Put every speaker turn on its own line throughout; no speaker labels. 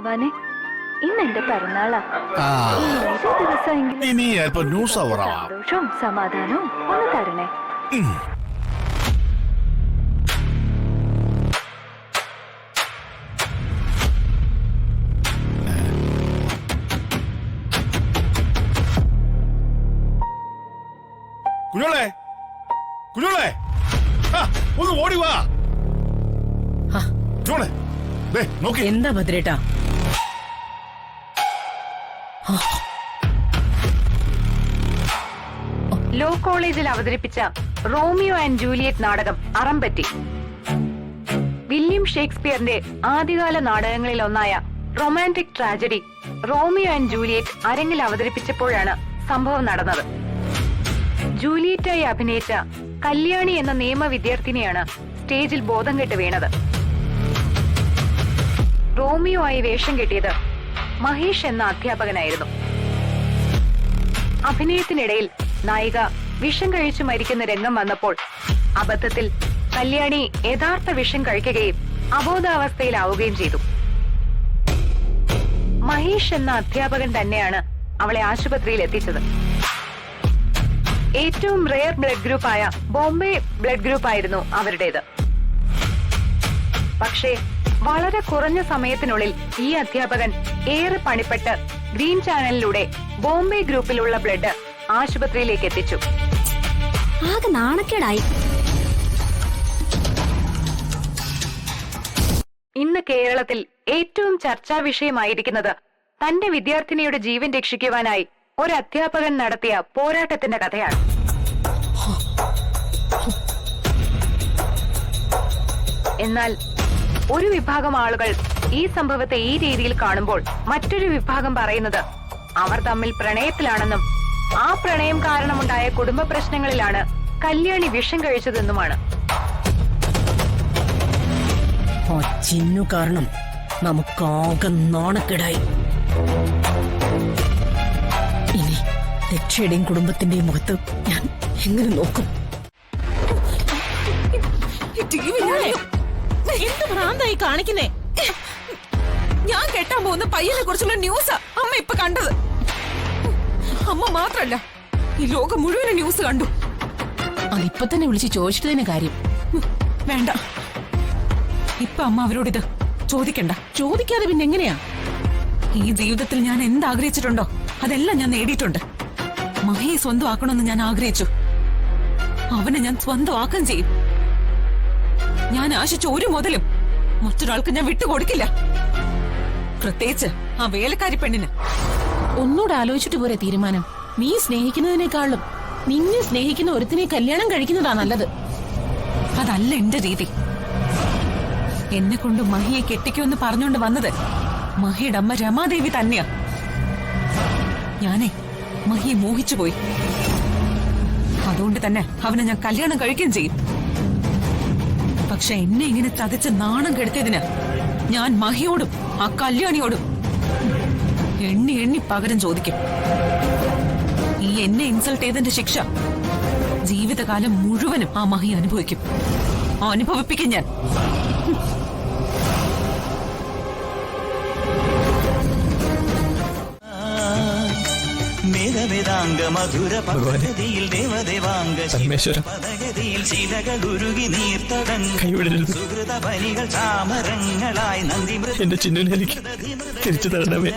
ഭഗവാനെ, ഇന്ന് എന്റെ പിറന്നാളാ.
ഇനി അല്പം ന്യൂസ് അവറാവാം.
സന്തോഷവും സമാധാനവും ഒന്ന് തരണേ.
കുഞ്ഞോളെ, കുഞ്ഞോളെ, ഒന്ന് ഓടി വാ. നോക്കി.
എന്താ ഭദ്രേട്ടാ?
ലോ കോളേജിൽ അവതരിപ്പിച്ച റോമിയോ ആൻഡ് ജൂലിയറ്റ് നാടകം അറമ്പറ്റി. വില്യം ഷേക്സ്പിയറിന്റെ ആദ്യകാല നാടകങ്ങളിൽ ഒന്നായ romantic tragedy Romeo and Juliet അരങ്ങിൽ അവതരിപ്പിച്ചപ്പോഴാണ് സംഭവം നടന്നത്. ജൂലിയറ്റായി അഭിനയിച്ച കല്യാണി എന്ന നിയമ വിദ്യാർത്ഥിനിയാണ് സ്റ്റേജിൽ ബോധം കെട്ട് വീണത്. റോമിയോ ആയി വേഷം കെട്ടിയത് മഹേഷ് എന്ന അധ്യാപകനായിരുന്നു. അഭിനയത്തിനിടയിൽ നായിക വിഷം കഴിച്ചു മരിക്കുന്ന രംഗം വന്നപ്പോൾ അബദ്ധത്തിൽ കല്യാണി യഥാർത്ഥ വിഷം കഴിക്കുകയും അബോധാവസ്ഥയിലാവുകയും ചെയ്തു. മഹേഷ് എന്ന അധ്യാപകൻ തന്നെയാണ് അവളെ ആശുപത്രിയിൽ എത്തിച്ചത്. ഏറ്റവും റെയർ ബ്ലഡ് ഗ്രൂപ്പായ ബോംബെ ബ്ലഡ് ഗ്രൂപ്പ് ആയിരുന്നു അവരുടേത്. പക്ഷേ വളരെ കുറഞ്ഞ സമയത്തിനുള്ളിൽ ഈ അധ്യാപകൻ ഏറെ പണിപ്പെട്ട് ഗ്രീൻ ചാനലിലൂടെ ബോംബെ ഗ്രൂപ്പിലുള്ള ബ്ലഡ് ആശുപത്രിയിലേക്ക് എത്തിച്ചു.
ആകെ നാണക്കേടായി.
ഇന്ന് കേരളത്തിൽ ഏറ്റവും ചർച്ചാ വിഷയമായിരിക്കുന്നത് തന്റെ വിദ്യാർത്ഥിനിയുടെ ജീവൻ രക്ഷിക്കുവാനായി ഒരു അധ്യാപകൻ നടത്തിയ പോരാട്ടത്തിന്റെ കഥയാണ്. എന്നാൽ ഒരു വിഭാഗം ആളുകൾ ഈ സംഭവത്തെ ഈ രീതിയിൽ കാണുമ്പോൾ മറ്റൊരു വിഭാഗം പറയുന്നത് അവർ തമ്മിൽ പ്രണയത്തിലാണെന്നും ആ പ്രണയം കാരണമുണ്ടായ കുടുംബ പ്രശ്നങ്ങളിലാണ് കല്യാണി വിഷം കഴിച്ചതെന്നുമാണ്.
ചിന്നു കാരണം നമുക്കാകെ നാണക്കേടായി. ഇനി രക്ഷയുടെയും കുടുംബത്തിന്റെയും മുഖത്ത് ഞാൻ എങ്ങനെ നോക്കും?
എന്ത് ഭ്രാന്തായി കാണിക്കുന്നേ? ഞാൻ കെട്ടാൻ പോകുന്ന പയ്യനെ കുറിച്ചുള്ള ന്യൂസ് അമ്മ ഇപ്പൊ കണ്ടത്. അമ്മ മാത്രല്ല, ഈ ലോകം മുഴുവനും ന്യൂസ് കണ്ടു.
അതിപ്പോ തന്നെ വിളിച്ച് ചോദിച്ചിട്ടതിന് കാര്യം
വേണ്ട. ഇപ്പൊ അമ്മ അവരോടിത് ചോദിക്കണ്ട.
ചോദിക്കാതെ പിന്നെ എങ്ങനെയാ?
ഈ ജീവിതത്തിൽ ഞാൻ എന്താഗ്രഹിച്ചിട്ടുണ്ടോ അതെല്ലാം ഞാൻ നേടിയിട്ടുണ്ട്. മഹയെ സ്വന്തമാക്കണമെന്ന് ഞാൻ ആഗ്രഹിച്ചു. അവനെ ഞാൻ സ്വന്തമാക്കാൻ ചെയ്യും. ഞാൻ ആശിച്ച ഒരു മുതലും മറ്റൊരാൾക്ക് ഞാൻ വിട്ടുകൊടുക്കില്ല. പ്രത്യേകിച്ച് ആ വേലക്കാരി പെണ്ണിന്.
ഒന്നുകൂടെ ആലോചിച്ചിട്ട് പോരെ തീരുമാനം. നീ സ്നേഹിക്കുന്നതിനേക്കാളും നിന്നെ സ്നേഹിക്കുന്ന ഒരുത്തിനെ കല്യാണം കഴിക്കുന്നതാ നല്ലത്.
അതല്ല എന്റെ രീതി. എന്നെ കൊണ്ട് മഹിയെ കെട്ടിക്കുമെന്ന് പറഞ്ഞുകൊണ്ട് വന്നത് മഹിയുടെ അമ്മ രമാദേവി തന്നെയാ. ഞാനേ മഹിയെ മോഹിച്ചുപോയി. അതുകൊണ്ട് തന്നെ അവനെ ഞാൻ കല്യാണം കഴിക്കുകയും ചെയ്യും. പക്ഷെ എന്നെ ഇങ്ങനെ ചതിച്ച് നാണം കെടുത്തിയതിന് ഞാൻ മഹിയോടും ആ കല്യാണിയോടും എണ്ണി എണ്ണി പകരം ചോദിക്കും. ഈ എന്നെ ഇൻസൾട്ട് ചെയ്തതിന്റെ ശിക്ഷ ജീവിതകാലം മുഴുവനും ആ മഹി അനുഭവിക്കും. അനുഭവിപ്പിക്കും ഞാൻ.
എന്റെ ചിഹ്നനിലേക്ക് തിരിച്ചു തരണമേ.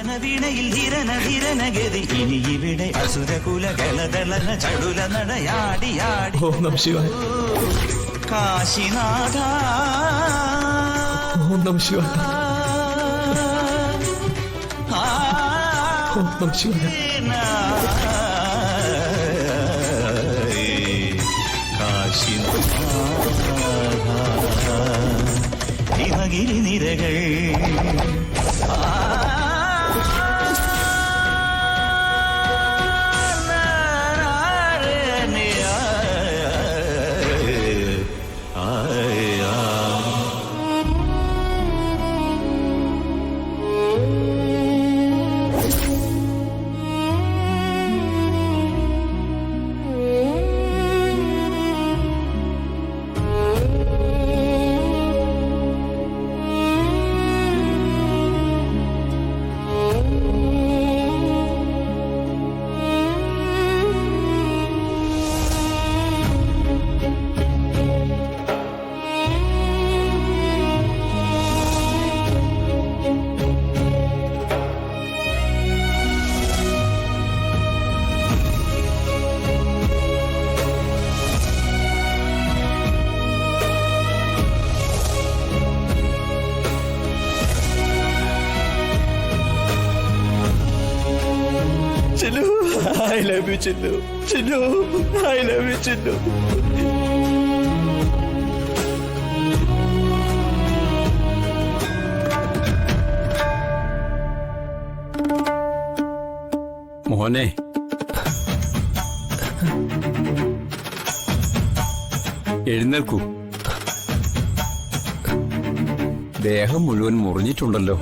ഓം നമഃ ശിവായ. കാശിനാഥ. ഓം നമഃ ശിവായ. ഓം നമഃ ശിവായ. ഹിമഗിരി നിരകൾ. Love you Chinnu. Chinnu, I love you Chinnu.
മോനെ, എഴുന്നേൽക്കൂ. ദേഹം മുഴുവൻ മുറിഞ്ഞിട്ടുണ്ടല്ലോ.